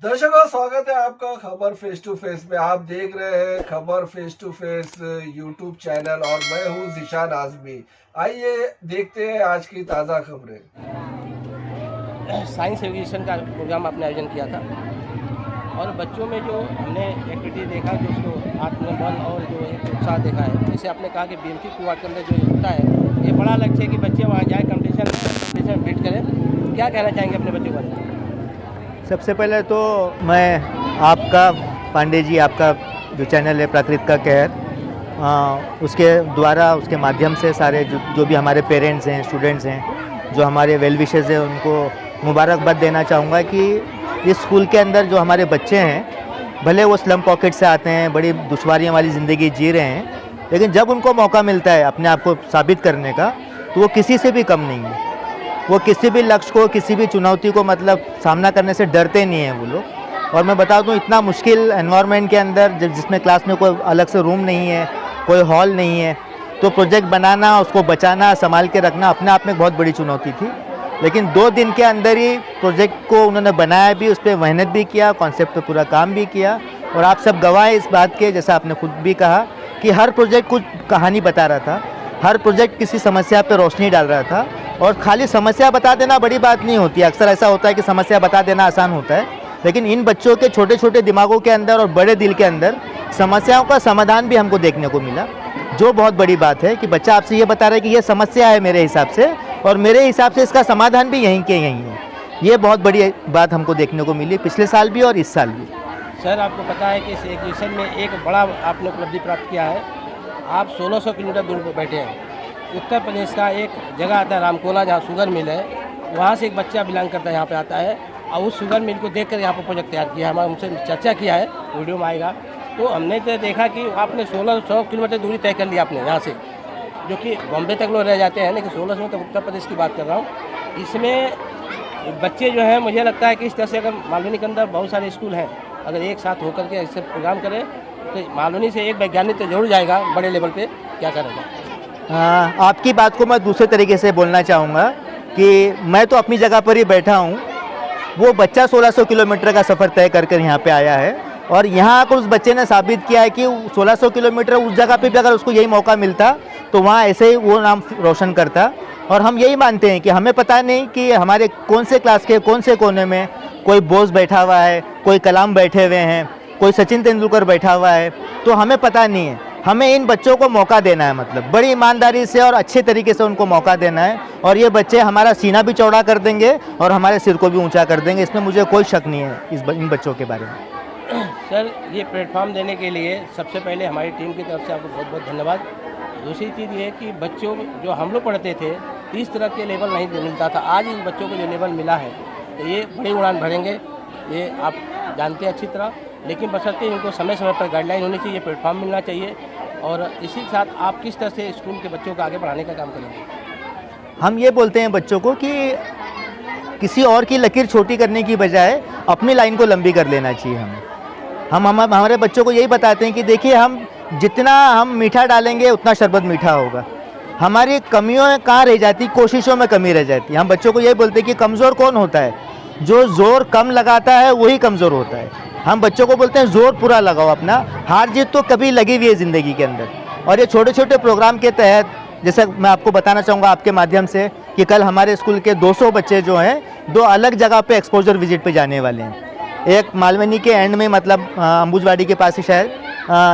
दर्शकों, स्वागत है आपका खबर फेस टू फेस में। आप देख रहे हैं खबर face to face YouTube channel और मैं हूं ज़ीशान आज़मी। आइए देखते हैं आज की ताज़ा खबरें। साइंस एजुकेशन का प्रोग्राम आपने आयोजन किया था और बच्चों में जो हमने एक्टिविटी देखा जो उसको आत्मबल और जो एक उत्साह देखा है, जैसे आपने कहा कि बीएमसी कुआट के अंदर जो होता है, ये बड़ा लक्ष्य है कि बच्चे वहाँ जाए, कंपटीशन बीट करें। क्या कहना चाहेंगे अपने बच्चों को? सबसे पहले तो मैं आपका पांडे जी, आपका जो चैनल है प्राकृत का कहर, उसके द्वारा, उसके माध्यम से सारे जो भी हमारे पेरेंट्स हैं, स्टूडेंट्स हैं, जो हमारे वेल विशेज़ हैं, उनको मुबारकबाद देना चाहूँगा कि इस स्कूल के अंदर जो हमारे बच्चे हैं, भले वो स्लम पॉकेट से आते हैं, बड़ी दुश्वारियों वाली ज़िंदगी जी रहे हैं, लेकिन जब उनको मौका मिलता है अपने आप को साबित करने का, तो वो किसी से भी कम नहीं है। वो किसी भी लक्ष्य को, किसी भी चुनौती को मतलब सामना करने से डरते नहीं हैं वो लोग। और मैं बता दूं, इतना मुश्किल एनवायरनमेंट के अंदर जिसमें क्लास में कोई अलग से रूम नहीं है, कोई हॉल नहीं है, तो प्रोजेक्ट बनाना, उसको बचाना, संभाल के रखना अपने आप में बहुत बड़ी चुनौती थी। लेकिन 2 दिन के अंदर ही प्रोजेक्ट को उन्होंने बनाया भी, उस पर मेहनत भी किया, कॉन्सेप्ट पर पूरा काम भी किया। और आप सब गवाह हैं इस बात के, जैसा आपने खुद भी कहा कि हर प्रोजेक्ट कुछ कहानी बता रहा था, हर प्रोजेक्ट किसी समस्या पर रोशनी डाल रहा था। और खाली समस्या बता देना बड़ी बात नहीं होती है। अक्सर ऐसा होता है कि समस्या बता देना आसान होता है, लेकिन इन बच्चों के छोटे छोटे दिमागों के अंदर और बड़े दिल के अंदर समस्याओं का समाधान भी हमको देखने को मिला, जो बहुत बड़ी बात है कि बच्चा आपसे ये बता रहा है कि ये समस्या है मेरे हिसाब से, और मेरे हिसाब से इसका समाधान भी यहीं के यहीं है। ये बहुत बड़ी बात हमको देखने को मिली पिछले साल भी और इस साल भी। सर, आपको पता है कि इस एजुकेशन में एक बड़ा आपने उपलब्धि प्राप्त किया है। आप 1600 किलोमीटर दूर पर बैठे हैं। उत्तर प्रदेश का एक जगह आता है रामकोला, जहाँ शुगर मिल है, वहाँ से एक बच्चा बिलोंग करता है, यहाँ पे आता है और उस शुगर मिल को देखकर यहाँ पर प्रोजेक्ट तैयार किया है। हमारे उनसे चर्चा किया है, वीडियो में आएगा। तो हमने तो देखा कि आपने 1600 किलोमीटर दूरी तय कर ली आपने यहाँ से, जो कि बॉम्बे तक लोग रह जाते हैं, लेकिन 1600 में तो उत्तर प्रदेश की बात कर रहा हूँ। इसमें बच्चे जो हैं, मुझे लगता है कि इस तरह से अगर मालवनी के अंदर बहुत सारे स्कूल हैं, अगर एक साथ होकर के ऐसे प्रोग्राम करें तो मालवनी से एक वैज्ञानिक तो जरूर जाएगा बड़े लेवल पर। क्या करेगा? आपकी बात को मैं दूसरे तरीके से बोलना चाहूँगा कि मैं तो अपनी जगह पर ही बैठा हूँ। वो बच्चा 1600 किलोमीटर का सफ़र तय कर कर यहाँ पे आया है, और यहाँ आकर उस बच्चे ने साबित किया है कि 1600 किलोमीटर उस जगह पे भी अगर उसको यही मौका मिलता तो वहाँ ऐसे ही वो नाम रोशन करता। और हम यही मानते हैं कि हमें पता नहीं कि हमारे कौन से क्लास के कौन से कोने में कोई बोस बैठा हुआ है, कोई कलाम बैठे हुए हैं, कोई सचिन तेंदुलकर बैठा हुआ है, तो हमें पता नहीं है। हमें इन बच्चों को मौका देना है, मतलब बड़ी ईमानदारी से और अच्छे तरीके से उनको मौका देना है, और ये बच्चे हमारा सीना भी चौड़ा कर देंगे और हमारे सिर को भी ऊंचा कर देंगे। इसमें मुझे कोई शक नहीं है इन बच्चों के बारे में। सर, ये प्लेटफॉर्म देने के लिए सबसे पहले हमारी टीम की तरफ से आपको बहुत बहुत धन्यवाद। दूसरी चीज़ ये कि बच्चों जो हम लोग पढ़ते थे, इस तरह के लेवल नहीं मिलता था। आज इन बच्चों को जो लेवल मिला है, तो ये बड़ी उड़ान भरेंगे, ये आप जानते हैं अच्छी तरह। लेकिन बशर्ते इनको समय समय पर गाइडलाइन होनी चाहिए, प्लेटफॉर्म मिलना चाहिए। और इसी के साथ आप किस तरह से स्कूल के बच्चों को आगे बढ़ाने का काम करेंगे? हम ये बोलते हैं बच्चों को कि किसी और की लकीर छोटी करने की बजाय अपनी लाइन को लंबी कर लेना चाहिए। हम हमारे बच्चों को यही बताते हैं कि देखिए, हम जितना हम मीठा डालेंगे उतना शरबत मीठा होगा। हमारी कमियों कहाँ रह जाती, कोशिशों में कमी रह जाती है। हम बच्चों को यही बोलते हैं कि कमज़ोर कौन होता है? जो ज़ोर कम लगाता है वही कमज़ोर होता है। हम बच्चों को बोलते हैं ज़ोर पूरा लगाओ अपना, हार जीत तो कभी लगी हुई है ज़िंदगी के अंदर। और ये छोटे छोटे प्रोग्राम के तहत, जैसे मैं आपको बताना चाहूँगा आपके माध्यम से कि कल हमारे स्कूल के 200 बच्चे जो हैं 2 अलग जगह पे एक्सपोजर विजिट पे जाने वाले हैं। एक मालवनी के एंड में, मतलब अंबुजवाड़ी के पास ही शायद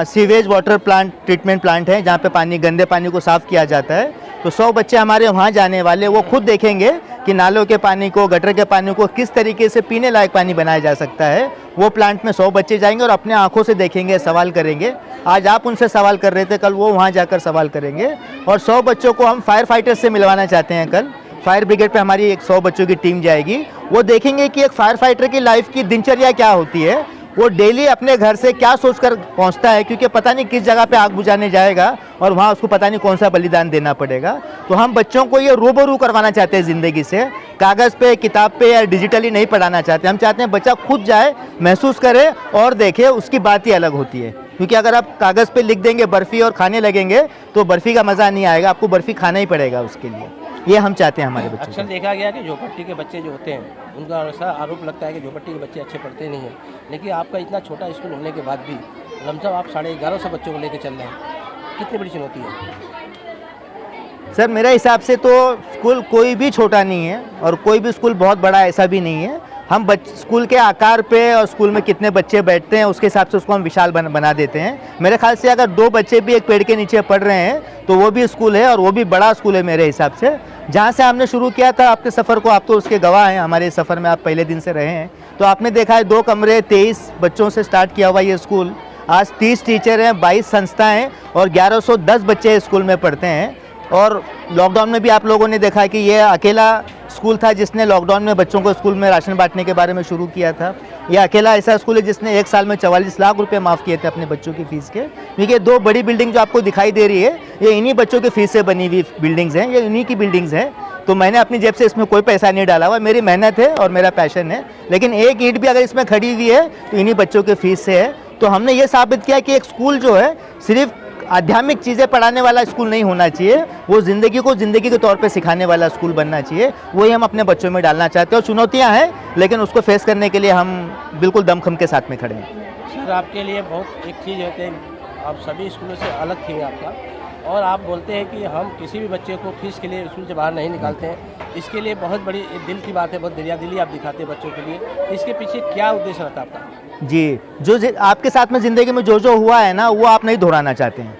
sewage water plant, treatment plant है, जहाँ पे पानी, गंदे पानी को साफ़ किया जाता है। तो 100 बच्चे हमारे वहाँ जाने वाले, वो खुद देखेंगे कि नालों के पानी को, गटर के पानी को किस तरीके से पीने लायक पानी बनाया जा सकता है। वो प्लांट में 100 बच्चे जाएंगे और अपने आंखों से देखेंगे, सवाल करेंगे। आज आप उनसे सवाल कर रहे थे, कल वो वहाँ जाकर सवाल करेंगे। और 100 बच्चों को हम फायर फाइटर्स से मिलवाना चाहते हैं। कल फायर ब्रिगेड पे हमारी एक 100 बच्चों की टीम जाएगी। वो देखेंगे कि एक फायर फाइटर की लाइफ की दिनचर्या क्या होती है, वो डेली अपने घर से क्या सोचकर पहुंचता है, क्योंकि पता नहीं किस जगह पे आग बुझाने जाएगा और वहाँ उसको पता नहीं कौन सा बलिदान देना पड़ेगा। तो हम बच्चों को ये रूबरू करवाना चाहते हैं ज़िंदगी से, कागज़ पे, किताब पे या डिजिटली नहीं पढ़ाना चाहते। हम चाहते हैं बच्चा खुद जाए, महसूस करे और देखे, उसकी बात ही अलग होती है। क्योंकि अगर आप कागज़ पे लिख देंगे बर्फ़ी और खाने लगेंगे तो बर्फ़ी का मज़ा नहीं आएगा, आपको बर्फ़ी खाना ही पड़ेगा उसके लिए। ये हम चाहते हैं हमारे बच्चों अक्सर को। देखा गया कि झोपड़पट्टी के बच्चे जो होते हैं उनका ऐसा आरोप लगता है कि झोपड़पट्टी के बच्चे अच्छे पढ़ते नहीं हैं, लेकिन आपका इतना छोटा स्कूल होने के बाद भी लमसम आप 1150 बच्चों को लेकर चल रहे हैं, कितनी बड़ी चुनौती है? सर मेरे हिसाब से तो स्कूल कोई भी छोटा नहीं है और कोई भी स्कूल बहुत बड़ा ऐसा भी नहीं है। हम स्कूल के आकार पे और स्कूल में कितने बच्चे बैठते हैं उसके हिसाब से उसको हम विशाल बना देते हैं। मेरे ख्याल से अगर 2 बच्चे भी एक पेड़ के नीचे पढ़ रहे हैं तो वो भी स्कूल है और वो भी बड़ा स्कूल है मेरे हिसाब से। जहाँ से हमने शुरू किया था आपके सफ़र को, आप तो उसके गवाह हैं, हमारे सफ़र में आप पहले दिन से रहे हैं, तो आपने देखा है 2 कमरे 23 बच्चों से स्टार्ट किया हुआ ये स्कूल। आज 30 टीचर हैं, 22 संस्थाएँ और 1110 बच्चे स्कूल में पढ़ते हैं। और लॉकडाउन में भी आप लोगों ने देखा कि ये अकेला स्कूल था जिसने लॉकडाउन में बच्चों को स्कूल में राशन बांटने के बारे में शुरू किया था। ये अकेला ऐसा स्कूल है जिसने 1 साल में 44 लाख रुपए माफ़ किए थे अपने बच्चों की फ़ीस के। क्योंकि 2 बड़ी बिल्डिंग जो आपको दिखाई दे रही है ये इन्हीं बच्चों के फ़ीस से बनी हुई बिल्डिंग्स हैं, ये इन्हीं की बिल्डिंग्स हैं। तो मैंने अपनी जेब से इसमें कोई पैसा नहीं डाला हुआ, मेरी मेहनत है और मेरा पैशन है। लेकिन एक ईंट भी अगर इसमें खड़ी हुई है तो इन्हीं बच्चों के फ़ीस से है। तो हमने ये साबित किया कि एक स्कूल जो है सिर्फ आध्यात्मिक चीज़ें पढ़ाने वाला स्कूल नहीं होना चाहिए, वो ज़िंदगी को ज़िंदगी के तौर पे सिखाने वाला स्कूल बनना चाहिए। वही हम अपने बच्चों में डालना चाहते हैं और चुनौतियां हैं लेकिन उसको फेस करने के लिए हम बिल्कुल दमखम के साथ में खड़े हैं। सर आपके लिए बहुत एक चीज़ होती है, आप सभी स्कूलों से अलग थे आपका, और आप बोलते हैं कि हम किसी भी बच्चे को फीस के लिए स्कूल से बाहर नहीं निकालते हैं। इसके लिए बहुत बड़ी दिल की बात है, बहुत दरियादिली आप दिखाते हैं बच्चों के लिए। इसके पीछे क्या उद्देश्य रहता है आपका? जी, जो आपके साथ में ज़िंदगी में जो हुआ है ना वो आप नहीं दोहराना चाहते हैं।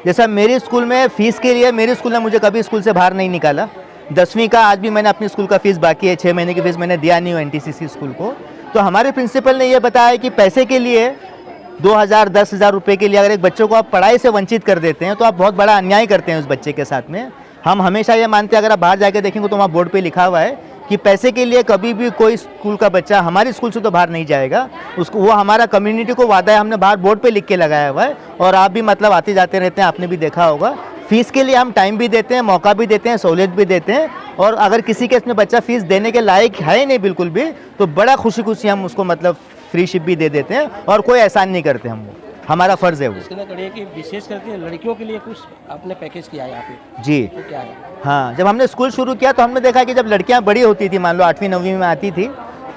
जैसा मेरे स्कूल में फ़ीस के लिए मेरे स्कूल ने मुझे कभी स्कूल से बाहर नहीं निकाला। 10वीं का आज भी मैंने अपनी स्कूल का फ़ीस बाकी है, 6 महीने की फ़ीस मैंने दिया नहीं हो NTCC स्कूल को। तो हमारे प्रिंसिपल ने ये बताया कि पैसे के लिए 2000 10,000 रुपये के लिए अगर एक बच्चों को आप पढ़ाई से वंचित कर देते हैं तो आप बहुत बड़ा अन्याय करते हैं उस बच्चे के साथ में। हम हमेशा ये मानते हैं, अगर आप बाहर जाके देखेंगे तो वहाँ बोर्ड पे लिखा हुआ है कि पैसे के लिए कभी भी कोई स्कूल का बच्चा हमारे स्कूल से तो बाहर नहीं जाएगा। उसको वो हमारा कम्युनिटी को वादा है, हमने बाहर बोर्ड पे लिख के लगाया हुआ है। और आप भी मतलब आते जाते रहते हैं, आपने भी देखा होगा। फ़ीस के लिए हम टाइम भी देते हैं, मौका भी देते हैं, सहूलियत भी देते हैं। और अगर किसी केस में बच्चा फ़ीस देने के लायक है ही नहीं बिल्कुल भी, तो बड़ा खुशी हम उसको मतलब फ्रीशिप भी दे देते हैं और कोई एहसान नहीं करते हम, वो हमारा फ़र्ज़ है वो। इसके अंदर कि विशेष करके लड़कियों के लिए कुछ आपने पैकेज किया है यहाँ पे? जी तो क्या है? हाँ, जब हमने स्कूल शुरू किया तो हमने देखा कि जब लड़कियां बड़ी होती थी, मान लो 8वीं 9वीं में आती थी,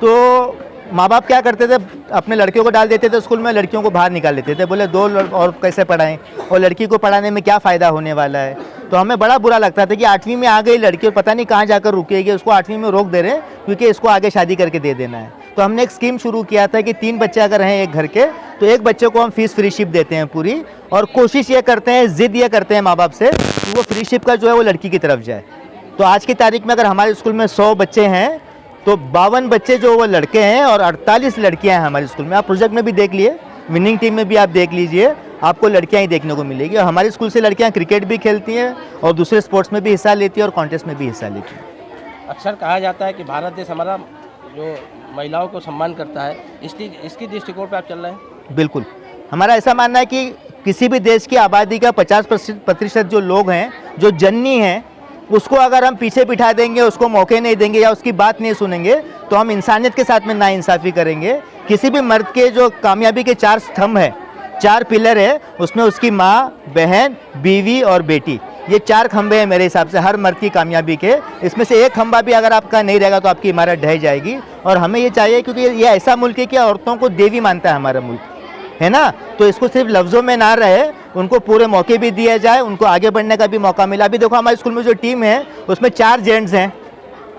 तो माँ बाप क्या करते थे, अपने लड़कियों को डाल देते थे स्कूल में, लड़कियों को बाहर निकाल लेते थे। बोले 2 और कैसे पढ़ाएं, और लड़की को पढ़ाने में क्या फ़ायदा होने वाला है। तो हमें बड़ा बुरा लगता था कि 8वीं में आ गई लड़की और पता नहीं कहाँ जाकर रुकेगी, उसको 8वीं में रोक दे रहे हैं क्योंकि इसको आगे शादी करके दे देना है। तो हमने एक स्कीम शुरू किया था कि 3 बच्चे अगर हैं एक घर के तो एक बच्चे को हम फ़ीस फ्रीशिप देते हैं पूरी। और कोशिश ये करते हैं, ज़िद ये करते हैं माँ बाप से कि वो फ्रीशिप का जो है वो लड़की की तरफ जाए। तो आज की तारीख में अगर हमारे स्कूल में 100 बच्चे हैं तो 52 बच्चे जो वो लड़के हैं और 48 लड़कियां हैं हमारे स्कूल में। आप प्रोजेक्ट में भी देख लिए, विनिंग टीम में भी आप देख लीजिए, आपको लड़कियां ही देखने को मिलेगी। और हमारे स्कूल से लड़कियां क्रिकेट भी खेलती हैं और दूसरे स्पोर्ट्स में भी हिस्सा लेती हैं और कॉन्टेस्ट में भी हिस्सा लेती हैं। अक्सर कहा जाता है कि भारत देश हमारा जो महिलाओं को सम्मान करता है, इसकी दृष्टिकोण पर आप चल रहे हैं? बिल्कुल, हमारा ऐसा मानना है कि किसी भी देश की आबादी का 50% जो लोग हैं, जो जननी हैं, उसको अगर हम पीछे बिठा देंगे, उसको मौके नहीं देंगे या उसकी बात नहीं सुनेंगे तो हम इंसानियत के साथ में नाइंसाफ़ी करेंगे। किसी भी मर्द के जो कामयाबी के 4 स्तंभ है, 4 पिलर है, उसमें उसकी माँ, बहन, बीवी और बेटी, ये 4 खंभे हैं मेरे हिसाब से हर मर्द की कामयाबी के। इसमें से एक खंभा भी अगर आपका नहीं रहेगा तो आपकी इमारत ढह जाएगी। और हमें ये चाहिए, क्योंकि ये ऐसा मुल्क है कि औरतों को देवी मानता है हमारा मुल्क, है ना। तो इसको सिर्फ लफ्ज़ों में ना रहे, उनको पूरे मौके भी दिए जाए, उनको आगे बढ़ने का भी मौका मिला। अभी देखो हमारे स्कूल में जो टीम है उसमें 4 जेंट्स हैं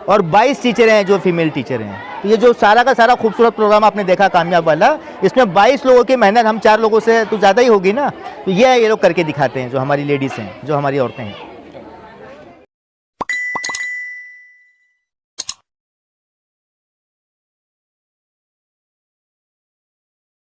और 22 टीचर हैं जो फीमेल टीचर हैं। तो ये जो सारा का सारा खूबसूरत प्रोग्राम आपने देखा कामयाब वाला, इसमें 22 लोगों की मेहनत हम 4 लोगों से तो ज़्यादा ही होगी ना। तो ये लोग करके दिखाते हैं, जो हमारी लेडीज़ हैं, जो हमारी औरतें हैं।